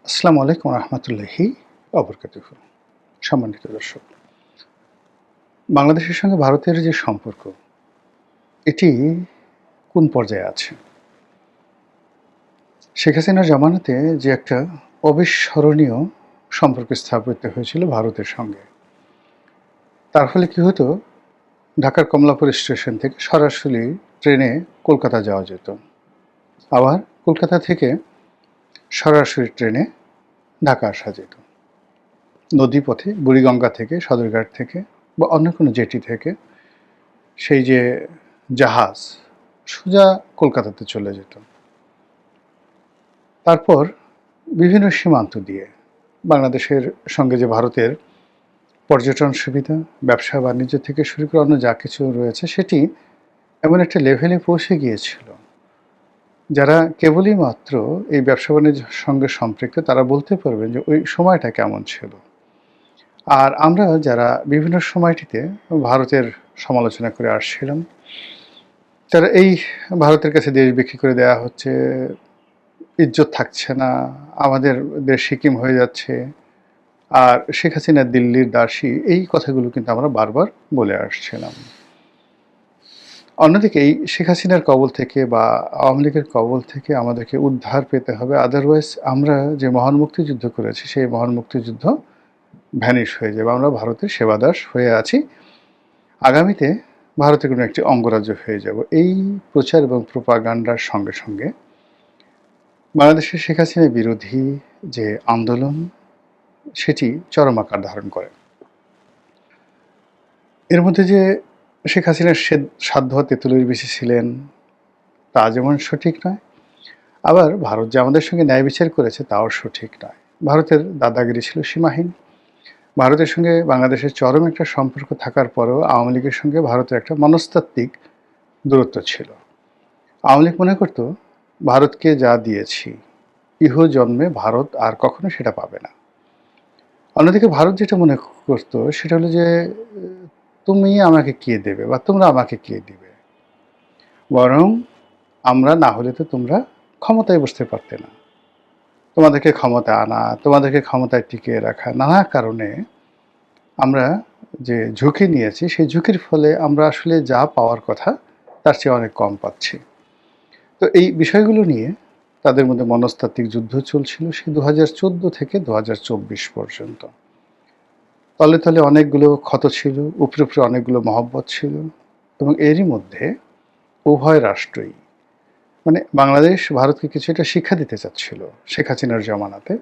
আসসালামু আলাইকুম রহমতুল্লাহি অবরকাতুহু। সম্মানিত দর্শক, বাংলাদেশের সঙ্গে ভারতের যে সম্পর্ক, এটি কোন পর্যায়ে আছে? শেখ হাসিনার জামানাতে যে একটা অবিস্মরণীয় সম্পর্ক স্থাপিত হয়েছিল ভারতের সঙ্গে, তার ফলে কি হতো, ঢাকার কমলাপুর স্টেশন থেকে সরাসরি ট্রেনে কলকাতা যাওয়া যেত। আবার কলকাতা থেকে সরাসরি ট্রেনে ঢাকা আসা যেত। নদীপথে বুড়িগঙ্গা থেকে, সদরঘাট থেকে বা অন্য কোনো জেটি থেকে সেই যে জাহাজ সোজা কলকাতাতে চলে যেত। তারপর বিভিন্ন সীমান্ত দিয়ে বাংলাদেশের সঙ্গে যে ভারতের পর্যটন সুবিধা, ব্যবসা বাণিজ্য থেকে শুরু করে অন্য যা কিছু রয়েছে, সেটি এমন একটা লেভেলে পৌঁছে গিয়েছিল, যারা কেবলই মাত্র এই ব্যবসা বাণিজ্যের সঙ্গে সম্পৃক্ত তারা বলতে পারবেন যে ওই সময়টা কেমন ছিল। আর আমরা যারা বিভিন্ন সময়টিতে ভারতের সমালোচনা করে আসছিলাম, তারা এই ভারতের কাছে দেশ বিক্রি করে দেওয়া হচ্ছে, ইজ্জত থাকছে না, আমাদের দেশ সিকিম হয়ে যাচ্ছে, আর শেখ হাসিনা দিল্লির দাসী, এই কথাগুলো কিন্তু আমরা বারবার বলে আসছিলাম। অন্যদিকে এই শেখ হাসিনার কবল থেকে বা আওয়ামী লীগের কবল থেকে আমাদেরকে উদ্ধার পেতে হবে, আদারওয়াইজ আমরা যে মহান মুক্তিযুদ্ধ করেছি সেই মহান মুক্তিযুদ্ধ ভ্যানিশ হয়ে যাবে, আমরা ভারতের সেবাদাস হয়ে আছি, আগামীতে ভারতের কোনো একটি অঙ্গরাজ্য হয়ে যাব। এই প্রচার এবং প্রোপাগান্ডার সঙ্গে সঙ্গে বাংলাদেশের শেখ হাসিনা বিরোধী যে আন্দোলন, সেটি চরম আকার ধারণ করে। এর মধ্যে যে শেখ হাসিনার সাধ্য তেঁতুলের বেশি ছিলেন, তা যেমন সঠিক নয়, আবার ভারত যে আমাদের সঙ্গে ন্যায় বিচার করেছে তাও সঠিক নয়। ভারতের দাদাগিরি ছিল সীমাহীন। ভারতের সঙ্গে বাংলাদেশের চরম একটা সম্পর্ক থাকার পরেও আওয়ামী লীগের সঙ্গে ভারতের একটা মনস্তাত্ত্বিক দূরত্ব ছিল। আওয়ামী লীগ মনে করত, ভারতকে যা দিয়েছি ইহ জন্মে ভারত আর কখনো সেটা পাবে না। অন্যদিকে ভারত যেটা মনে করতো সেটা হলো যে তুমি আমাকে কে দেবে বা তোমরা আমাকে কে দিবে, বরং আমরা না হলে তো তোমরা ক্ষমতায় বসতে পারতে না। তোমাদেরকে ক্ষমতা আনা, তোমাদেরকে ক্ষমতায় টিকিয়ে রাখা, নানা কারণে আমরা যে ঝুঁকি নিয়েছি, সেই ঝুঁকির ফলে আমরা আসলে যা পাওয়ার কথা তার চেয়ে অনেক কম পাচ্ছি। তো এই বিষয়গুলো নিয়ে তাদের মধ্যে মনস্তাত্ত্বিক যুদ্ধ চলছিল সেই 2014 থেকে 2024 পর্যন্ত। তলে তলে অনেকগুলো ক্ষত ছিল, উপরে উপরে অনেকগুলো মহব্বত ছিল, এবং এরই মধ্যে উভয় রাষ্ট্রই, মানে বাংলাদেশ ভারতকে কিছু একটা শিক্ষা দিতে চাচ্ছিল শেখ হাসিনার জমানাতে।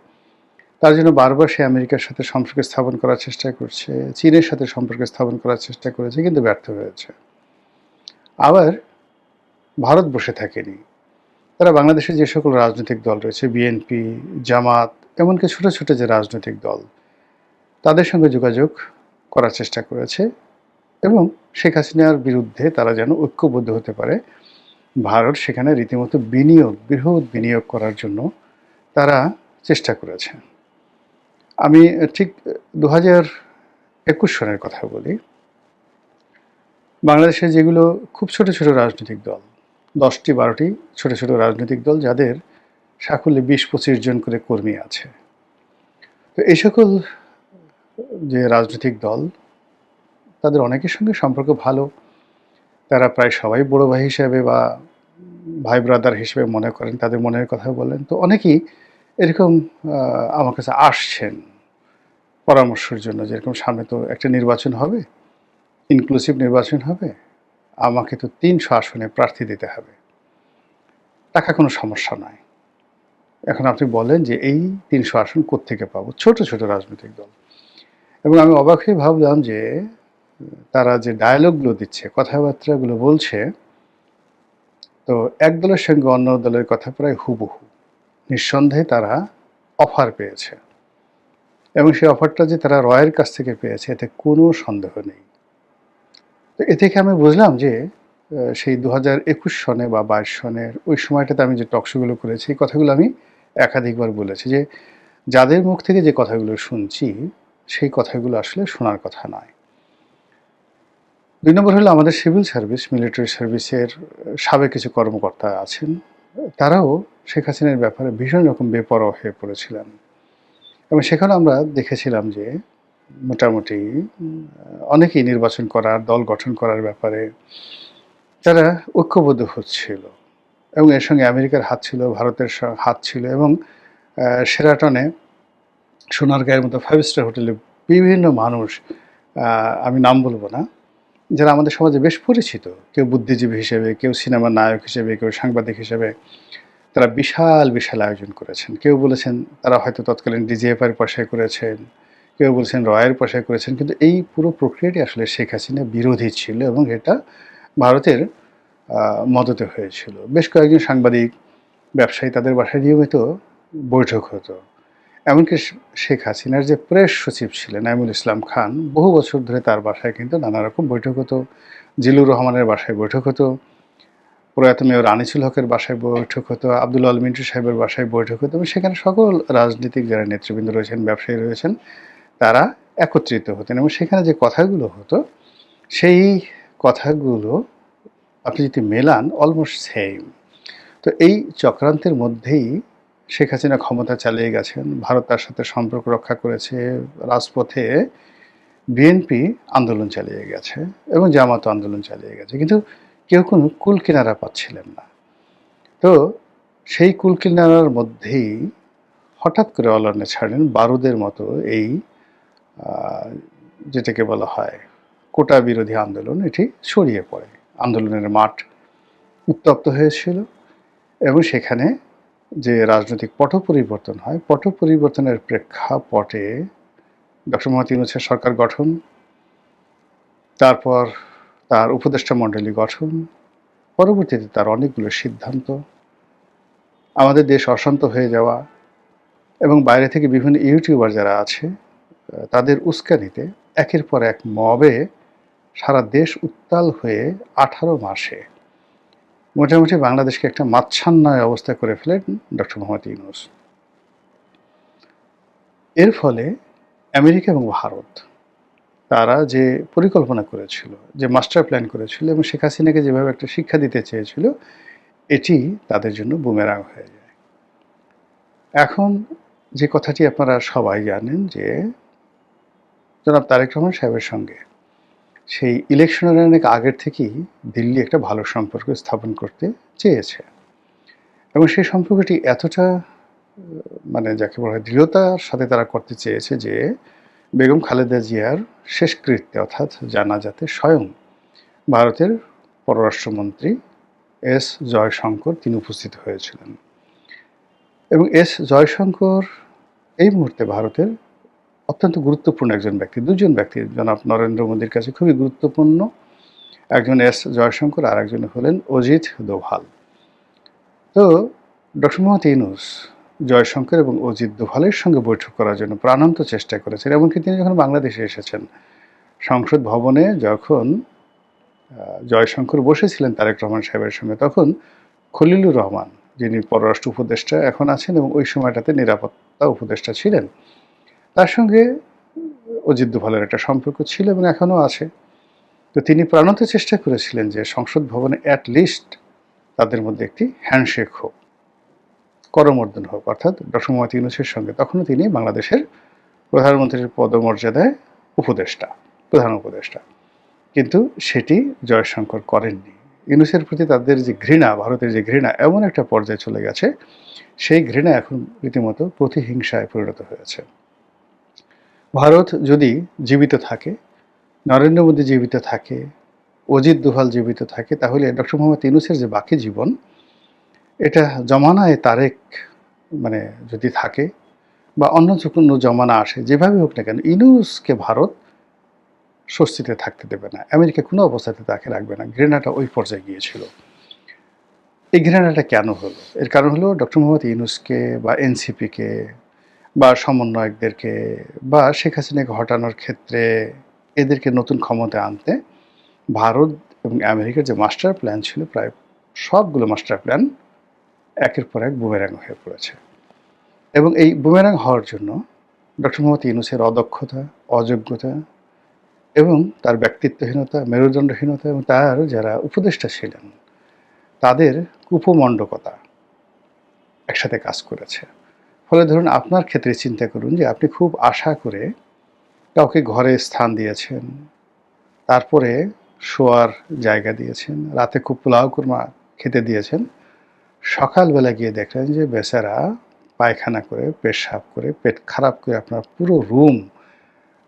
তার জন্য বারবার সে আমেরিকার সাথে সম্পর্ক স্থাপন করার চেষ্টা করছে, চীনের সাথে সম্পর্ক স্থাপন করার চেষ্টা করেছে, কিন্তু ব্যর্থ হয়েছে। আবার ভারত বসে থাকেনি, তারা বাংলাদেশে যে সকল রাজনৈতিক দল রয়েছে, বিএনপি, জামাত, এমনকি ছোট ছোট যে রাজনৈতিক দল, তাদের সঙ্গে যোগাযোগ করার চেষ্টা করেছে, এবং শেখ হাসিনার বিরুদ্ধে তারা যেন ঐক্যবদ্ধ হতে পারে। ভারত সেখানে রীতিমতো বৃহৎ বিনিয়োগ করার জন্য তারা চেষ্টা করেছে। আমি ঠিক 2021 সনের কথা বলি। বাংলাদেশে যেগুলো খুব ছোট ছোট রাজনৈতিক দল, 10-12টি ছোট ছোট রাজনৈতিক দল, যাদের সাকল্যে 20-25 জন করে কর্মী আছে, তো এই সকল যে রাজনৈতিক দল, তাদের অনেকের সঙ্গে সম্পর্ক ভালো, তারা প্রায় সবাই বড় ভাই হিসেবে বা ভাই ব্রাদার হিসেবে মনে করেন, তাদের মনের কথা বলেন। তো অনেকেই এরকম আমার কাছে আসছেন পরামর্শের জন্য, যেরকম সামনে তো একটা নির্বাচন হবে, ইনক্লুসিভ নির্বাচন হবে, আমাকে তো 300 আসনে প্রার্থী দিতে হবে, টাকা কোনো সমস্যা নয়। এখন আপনি বলেন যে এই 300 আসন কোত্থেকে পাবো? ছোট ছোট রাজনৈতিক দল। এবং আমি অবাক হয়ে ভাবলাম যে তারা যে ডায়ালগগুলো দিচ্ছে, কথাবার্তাগুলো বলছে, তো এক দলের সঙ্গে অন্য দলের কথা প্রায় হুবহু। নিঃসন্দেহে তারা অফার পেয়েছে, এবং সেই অফারটা যে তারা রয়ের কাছ থেকে পেয়েছে এতে কোনো সন্দেহ নেই। তো এ থেকে আমি বুঝলাম যে সেই 2021 সনে বা 22 সনের ওই সময়টাতে আমি যে টকশোগুলো করেছি, এই কথাগুলো আমি একাধিকবার বলেছি যে যাদের মুখ থেকে যে কথাগুলো শুনছি সেই কথাগুলো আসলে শোনার কথা নয়। 2 নম্বর হলো আমাদের সিভিল সার্ভিস, মিলিটারি সার্ভিসের সাবেক কিছু কর্মকর্তা আছেন, তারাও শেখ হাসিনার ব্যাপারে ভীষণ রকম বেপরোয়া হয়ে পড়েছিলেন। এবং সেখানে আমরা দেখেছিলাম যে মোটামুটি অনেকেই নির্বাচন করার, দল গঠন করার ব্যাপারে তারা ঐক্যবদ্ধ হচ্ছিল এবং এর সঙ্গে আমেরিকার হাত ছিল, ভারতের হাত ছিল এবং শেরাটনে সোনারগাঁয়ের মতো 5 স্টার হোটেলে বিভিন্ন মানুষ, আমি নাম বলব না, যারা আমাদের সমাজে বেশ পরিচিত, কেউ বুদ্ধিজীবী হিসেবে, কেউ সিনেমার নায়ক হিসেবে, কেউ সাংবাদিক হিসেবে, তারা বিশাল বিশাল আয়োজন করেছেন। কেউ বলেছেন তারা হয়তো তৎকালীন ডিজিএফআইয়ের পয়সায় করেছেন, কেউ বলছেন রয়ের পয়সায় করেছেন, কিন্তু এই পুরো প্রক্রিয়াটি আসলে শেখ হাসিনা বিরোধী ছিল এবং এটা ভারতের মদতে হয়েছিল। বেশ কয়েকজন সাংবাদিক, ব্যবসায়ী, তাদের বাসায় নিয়মিত বৈঠক হতো। এমনকি শেখ হাসিনার যে প্রেস সচিব ছিলেন নাইমুল ইসলাম খান, বহু বছর ধরে তার বাসায় কিন্তু নানা রকম বৈঠক হতো। জিল্লুর রহমানের বাসায় বৈঠক হতো, প্রয়াত মেয়র আনিসুল হকের বাসায় বৈঠক হতো, আব্দুল আল মিন্টু সাহেবের বাসায় বৈঠক হতো এবং সেখানে সকল রাজনীতিক যারা নেতৃবৃন্দ রয়েছেন, ব্যবসায়ী রয়েছেন, তারা একত্রিত হতেন এবং সেখানে যে কথাগুলো হতো সেই কথাগুলো আপনি যদি মেলান অলমোস্ট সেম। তো এই চক্রান্তের মধ্যেই শেখ হাসিনা ক্ষমতা চালিয়ে গেছেন, ভারত তার সাথে সম্পর্ক রক্ষা করেছে, রাজপথে বিএনপি আন্দোলন চালিয়ে গেছে এবং জামাত আন্দোলন চালিয়ে গেছে, কিন্তু কেউ কোনো কুল কিনারা পাচ্ছিলেন না। তো সেই কুল কিনারার মধ্যেই হঠাৎ করে অলান্নে ছাড়েন বারুদের মতো এই যেটাকে বলা হয় কোটা বিরোধী আন্দোলন, এটি ছড়িয়ে পড়ে। আন্দোলনের মাঠ উত্তপ্ত হয়েছিল এবং সেখানে যে রাজনৈতিক পট পরিবর্তন হয়, পট পরিবর্তনের প্রেক্ষাপটে ডক্টর মোহাম্মদ ইউনূসের সরকার গঠন, তারপর তার উপদেষ্টা মণ্ডলী গঠন, পরবর্তীতে তার অনেকগুলো সিদ্ধান্ত, আমাদের দেশ অশান্ত হয়ে যাওয়া এবং বাইরে থেকে বিভিন্ন ইউটিউবার যারা আছে তাদের উস্কানিতে একের পর এক মবে সারা দেশ উত্তাল হয়ে 18 মাসে মোটামুটি বাংলাদেশকে একটা মাচ্ছান্নয় অবস্থা করে ফেলেন ডক্টর মোহাম্মদ ইউনূস। এর ফলে আমেরিকা এবং ভারত তারা যে পরিকল্পনা করেছিল, যে মাস্টার প্ল্যান করেছিল এবং শেখ হাসিনাকে যেভাবে একটা শিক্ষা দিতে চেয়েছিল, এটি তাদের জন্য বুমেরাং হয়ে যায়। এখন যে কথাটি আপনারা সবাই জানেন যে জনাব তারেক রহমান সাহেবের সঙ্গে সেই ইলেকশনের অনেক আগের থেকেই দিল্লি একটা ভালো সম্পর্ক স্থাপন করতে চেয়েছে এবং সেই সম্পর্কটি এতটা মানে যাকে বলা হয় দৃঢ়তার সাথে তারা করতে চেয়েছে যে বেগম খালেদা জিয়ার শেষকৃত্যে অর্থাৎ জানাজাতে স্বয়ং ভারতের পররাষ্ট্রমন্ত্রী এস জয়শঙ্কর তিনি উপস্থিত হয়েছিলেন এবং এস জয়শঙ্কর এই মুহূর্তে ভারতের অত্যন্ত গুরুত্বপূর্ণ একজন ব্যক্তি, দুজন ব্যক্তি জনাব নরেন্দ্র মোদীর কাছে খুবই গুরুত্বপূর্ণ, একজন এস জয়শঙ্কর আর একজন হলেন অজিত দোভাল। তো ডক্টর মোহাম্মদ ইউনূস জয়শঙ্কর এবং অজিত দোভালের সঙ্গে বৈঠক করার জন্য প্রাণান্ত চেষ্টা করেছেন। এমনকি তিনি যখন বাংলাদেশে এসেছেন, সংসদ ভবনে যখন জয়শঙ্কর বসেছিলেন তারেক রহমান সাহেবের সঙ্গে, তখন খলিলুর রহমান যিনি পররাষ্ট্র উপদেষ্টা এখন আছেন এবং ওই সময়টাতে নিরাপত্তা উপদেষ্টা ছিলেন, তার সঙ্গে অজিত দোভালের একটা সম্পর্ক ছিল এবং এখনও আছে। তো তিনি প্রাণান্ত চেষ্টা করেছিলেন যে সংসদ ভবনে অ্যাটলিস্ট তাদের মধ্যে একটি হ্যান্ডশেক হোক, করমর্দন হোক, অর্থাৎ ডক্টর মোহাম্মদ ইউনূসের সঙ্গে। তখনও তিনি বাংলাদেশের প্রধানমন্ত্রীর পদমর্যাদায় উপদেষ্টা, প্রধান উপদেষ্টা, কিন্তু সেটি জয়শঙ্কর করেননি। ইউনূসের প্রতি তাদের যে ঘৃণা, ভারতের যে ঘৃণা এমন একটা পর্যায়ে চলে গেছে, সেই ঘৃণা এখন রীতিমতো প্রতিহিংসায় পরিণত হয়েছে। ভারত যদি জীবিত থাকে, নরেন্দ্র মোদী জীবিত থাকে, অজিত দোভাল জীবিত থাকে, তাহলে ডক্টর মোহাম্মদ ইউনূসের যে বাকি জীবন, এটা জমানায় তারেক মানে যদি থাকে বা অন্য যে কোনো জমানা আসে, যেভাবে হোক না কেন ইউনূসকে ভারত স্বস্তিতে থাকতে দেবে না, আমেরিকা কোনো অবস্থাতে তাকে রাখবে না। ঘৃণাটা ওই পর্যায়ে গিয়েছিল। এই ঘৃণাটা কেন হলো? এর কারণ হলো ডক্টর মোহাম্মদ ইউনূসকে বা এনসিপিকে বা সমন্বয়কদেরকে বা শেখ হাসিনাকে হটানোর ক্ষেত্রে এদেরকে নতুন ক্ষমতায় আনতে ভারত এবং আমেরিকার যে মাস্টার প্ল্যান ছিল, প্রায় সবগুলো মাস্টার প্ল্যান একের পর এক বুমেরাং হয়ে পড়েছে এবং এই বুমেরাং হওয়ার জন্য ডক্টর মোহাম্মদ ইউনূসের অদক্ষতা, অযোগ্যতা এবং তার ব্যক্তিত্বহীনতা, মেরুদণ্ডহীনতা এবং তার যারা উপদেষ্টা ছিলেন তাদের কুপমণ্ডকতা একসাথে কাজ করেছে। ফলে ধরুন আপনার ক্ষেত্রে চিন্তা করুন যে আপনি খুব আশা করে কাউকে ঘরে স্থান দিয়েছেন, তারপরে শোয়ার জায়গা দিয়েছেন, রাতে খুব পোলাও কুরমা খেতে দিয়েছেন। সকালবেলা গিয়ে দেখলেন যে বেচারা পায়খানা করে, পেশাব করে, পেট খারাপ করে আপনার পুরো রুম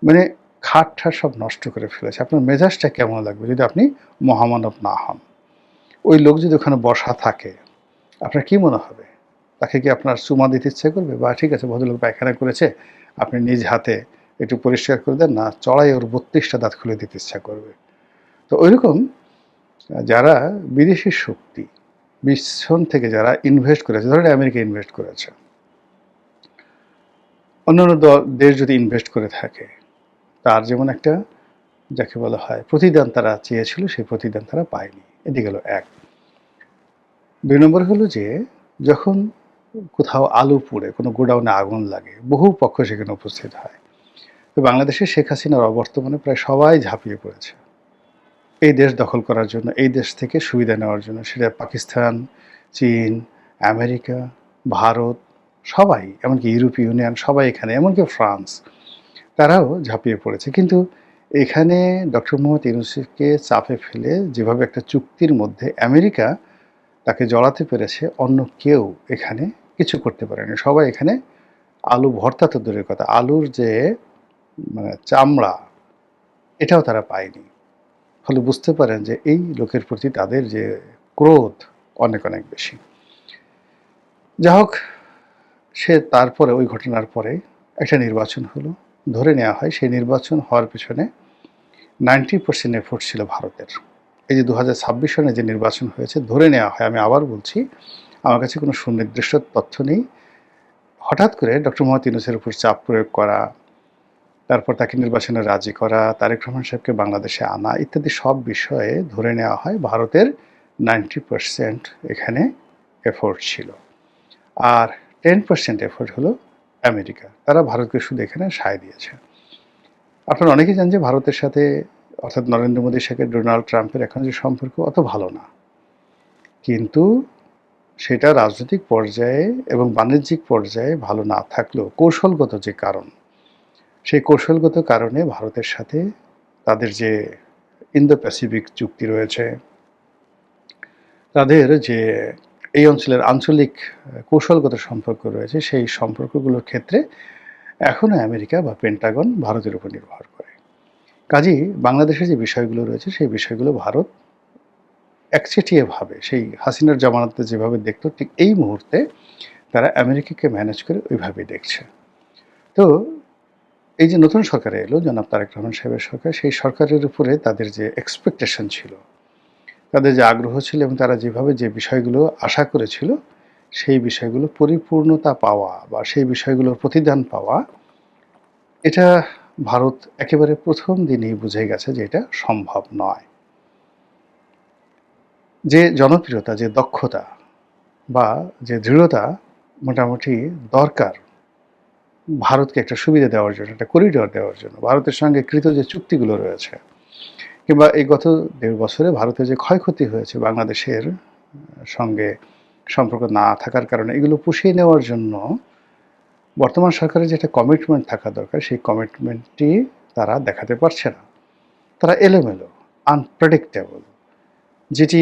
মানে খাট-ঠাট সব নষ্ট করে ফেলেছে। আপনার মেজাজটা কেমন লাগবে যদি আপনি মহামানব না হন? ওই লোক যদি ওখানে বসা থাকে, আপনার কি মনে হবে? তাকে কি আপনার চুমা দিতে ইচ্ছে করবে? বা ঠিক আছে ভদ্রলোক পায়খানা করেছে, আপনি নিজ হাতে একটু পরিষ্কার করে দেন, না চড়াই ওর ৩২ টা দাঁত খুলে দিতে ইচ্ছা করবে। তো ঐরকম যারা বিদেশি শক্তি, পিছন থেকে যারা ইনভেস্ট করেছে, ধরেন আমেরিকা ইনভেস্ট করেছে। অন্যান্য দেশ যদি ইনভেস্ট করে থাকে, তার যেমন একটা যাকে বলা হয় প্রতিদান তারা চেয়েছিল, সেই প্রতিদান তারা পায়নি। এটি গেল এক। ২ নম্বর হলো যে যখন কোথাও আলু পুড়ে, কোনো গোডাউনে আগুন লাগে, বহু পক্ষ সেখানে উপস্থিত হয়। তো বাংলাদেশে শেখ হাসিনার অবর্তমানে প্রায় সবাই ঝাঁপিয়ে পড়েছে এই দেশ দখল করার জন্য, এই দেশ থেকে সুবিধা নেওয়ার জন্য। সেটা পাকিস্তান, চীন, আমেরিকা, ভারত, সবাই, এমনকি ইউরোপীয় ইউনিয়ন সবাই এখানে, এমনকি ফ্রান্স, তারাও ঝাঁপিয়ে পড়েছে। কিন্তু এখানে ডক্টর মোহাম্মদ ইউনূসকে চাপে ফেলে যেভাবে একটা চুক্তির মধ্যে আমেরিকা তাকে জড়াতে পেরেছে, অন্য কেউ এখানে কিছু করতে পারেনি। সবাই এখানে আলু ভর্তা তো দূরের কথা, আলুর যে মানে চামড়া, এটাও তারা পায়নি। ফলে বুঝতে পারেন যে এই লোকের প্রতি তাদের যে ক্রোধ অনেক অনেক বেশি। যা হোক, সে তারপরে ওই ঘটনার পরে একটা নির্বাচন হলো, ধরে নেওয়া হয় সেই নির্বাচন হওয়ার পেছনে 90% এফোর্ট ছিল ভারতের। এই যে 2026 সনে যে নির্বাচন হয়েছে, ধরে নেওয়া হয়, আমি আবার বলছি, আমার কাছে কোনো সুনির্দিষ্ট তথ্য নেই, হঠাৎ করে ডক্টর মোহাম্মদ ইউনূসের উপর চাপ প্রয়োগ করা, তারপর তাকে নির্বাচনে রাজি করা, তারেক রহমান সাহেবকে বাংলাদেশে আনা ইত্যাদি সব বিষয়ে ধরে নেওয়া হয় ভারতের 90% এখানে এফোর্ট ছিল। আর 10% এফোর্ট হলো আমেরিকা। তারা ভারতকে শুধু এখানে সায় দিয়েছে। আপনারা অনেকেই জানেন যে ভারতের সাথে, অর্থাৎ নরেন্দ্র মোদীর সাথে ডোনাল্ড ট্রাম্পের এখন যে সম্পর্ক অত ভালো না। কিন্তু সেটা রাজনৈতিক পর্যায়ে এবং বাণিজ্যিক পর্যায়ে ভালো না থাকলেও কৌশলগত যে কারণ, সেই কৌশলগত কারণে ভারতের সাথে তাদের যে ইন্দো প্যাসিফিক চুক্তি রয়েছে, তাদের যে এই অঞ্চলের আঞ্চলিক কৌশলগত সম্পর্ক রয়েছে, সেই সম্পর্কগুলোর ক্ষেত্রে এখনও আমেরিকা বা পেন্টাগন ভারতের উপর নির্ভর করে। কাজেই বাংলাদেশের যে বিষয়গুলো রয়েছে, সেই বিষয়গুলো ভারত একচেটিয়াভাবে সেই হাসিনার জামানাতে যেভাবে দেখতো, ঠিক এই মুহূর্তে তারা আমেরিকাকে ম্যানেজ করে ওইভাবেই দেখছে। তো এই যে নতুন সরকার এলো, জনাব তারেক রহমান সাহেবের সরকার, সেই সরকারের উপরে তাদের যে এক্সপেকটেশন ছিল, তাদের যে আগ্রহ ছিল এবং তারা যেভাবে যে বিষয়গুলো আশা করেছিল, সেই বিষয়গুলো পরিপূর্ণতা পাওয়া বা সেই বিষয়গুলোর প্রতিদান পাওয়া, এটা ভারত একেবারে প্রথম দিনেই বুঝে গেছে যে এটা সম্ভব নয়। যে জনপ্রিয়তা, যে দক্ষতা বা যে দৃঢ়তা মোটামুটি দরকার ভারতকে একটা সুবিধা দেওয়ার জন্য, একটা করিডর দেওয়ার জন্য, ভারতের সঙ্গে কৃত যে চুক্তিগুলো রয়েছে, কিংবা এই গত ১.৫ বছরে ভারতের যে ক্ষয়ক্ষতি হয়েছে বাংলাদেশের সঙ্গে সম্পর্ক না থাকার কারণে, এগুলো পুষিয়ে নেওয়ার জন্য বর্তমান সরকারের যে একটা কমিটমেন্ট থাকা দরকার, সেই কমিটমেন্টটি তারা দেখাতে পারছে না। তারা এলোমেলো, আনপ্রেডিক্টেবল, যেটি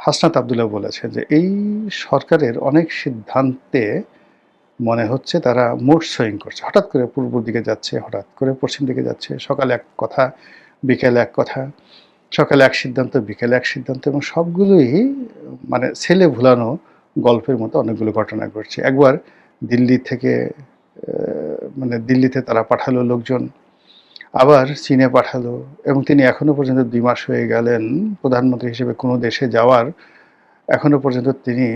হাসনাত আবদুল্লাহ বলেছেন যে এই সরকারের অনেক সিদ্ধান্তে মনে হচ্ছে তারা মুড সুইং করছে, হঠাৎ করে পূর্ব দিকে যাচ্ছে, হঠাৎ করে পশ্চিম দিকে যাচ্ছে, সকালে এক কথা, বিকেলে এক কথা, সকালে এক সিদ্ধান্ত, বিকেলে এক সিদ্ধান্ত, এবং সবগুলোই মানে ছেলে ভুলানো গল্পের মতো অনেকগুলো ঘটনা ঘটছে। একবার দিল্লি থেকে মানে দিল্লিতে তারা পাঠালো লোকজন, আবার চীনে পাঠালো, এবং তিনি এখনো পর্যন্ত ২ মাস হয়ে গেলেন প্রধানমন্ত্রী হিসেবে কোনো দেশে যাওয়ার এখনো পর্যন্ত তিনি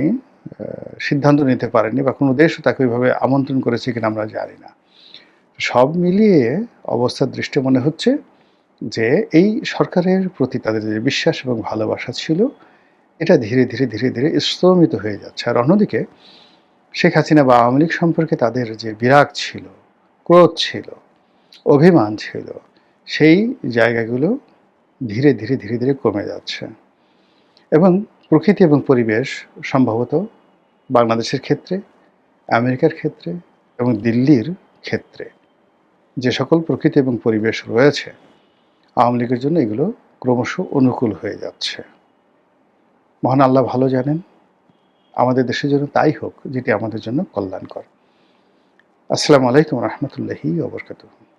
সিদ্ধান্ত নিতে পারেননি, বা কোনো দেশও তাকে ওইভাবে আমন্ত্রণ করেছে কিনা আমরা জানি না। সব মিলিয়ে অবস্থার দৃষ্টি মনে হচ্ছে যে এই সরকারের প্রতি তাদের যে বিশ্বাস এবং ভালোবাসা ছিল, এটা ধীরে ধীরে ধীরে ধীরে স্তমিত হয়ে যাচ্ছে। আর অন্যদিকে শেখ হাসিনা বা আওয়ামী লীগ সম্পর্কে তাদের যে বিরাগ ছিল, ক্রোধ ছিল, অভিমান ছিল, সেই জায়গাগুলো ধীরে ধীরে ধীরে ধীরে কমে যাচ্ছে। এবং প্রকৃতি এবং পরিবেশ সম্ভবত বাংলাদেশের ক্ষেত্রে আমেরিকার ক্ষেত্রে এবং দিল্লির ক্ষেত্রে যে সকল প্রকৃতি এবং পরিবেশ রয়েছে, আওয়ামী লীগের জন্য এগুলো ক্রমশ অনুকূল হয়ে যাচ্ছে। মহান আল্লাহ ভালো জানেন, আমাদের দেশের জন্য তাই হোক যেটি আমাদের জন্য কল্যাণকর। আসসালামু আলাইকুম রহমতুল্লাহি ওয়া বারাকাতুহু।